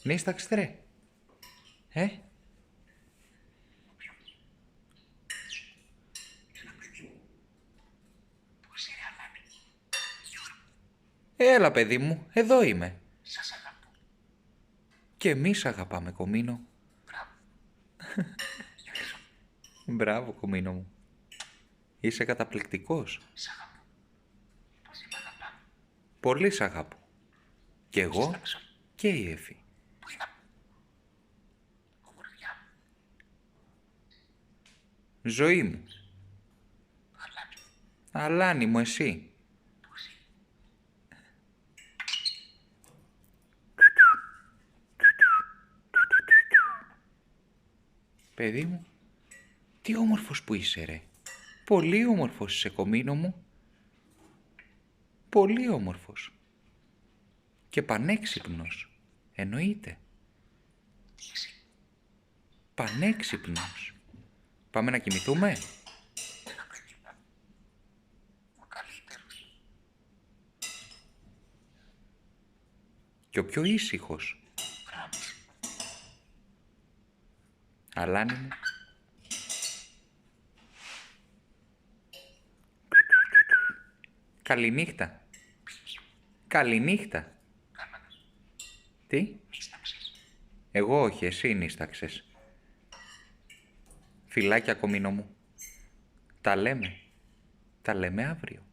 Νίσταξτε ρε. Έλα παιδί μου, εδώ είμαι. Σας αγαπώ. Και εμείς αγαπάμε, Κομίνο. Μπράβο. Μπράβο, Κομίνο μου. Είσαι καταπληκτικός. Σ' αγαπώ. Πώς είμαι αγαπάμε. Πολύ σ' αγαπώ. Κι εγώ Στάξω. και η Εφη. Πού είναι ομορφιά μου. Ζωή μου. Αλάνη. Αλάνη μου, εσύ. Πώς είναι. Παιδί μου, τι όμορφος που είσαι ρε. Πολύ όμορφος είσαι, Κομίνο μου. Πολύ όμορφος. Και πανέξυπνος. Εννοείται. Τι εσύ. Πανέξυπνος. Πάμε να κοιμηθούμε. Ένα παιδί μου. Ο καλύτερος. Και ο πιο ήσυχος. Μπράβο. Αλάνη μου. Καληνύχτα. Καληνύχτα. Κάμανα. Τι? Νίσταξες. Εγώ όχι, εσύ νίσταξες. Φιλάκια, Κομίνο μου. Τα λέμε. Τα λέμε αύριο.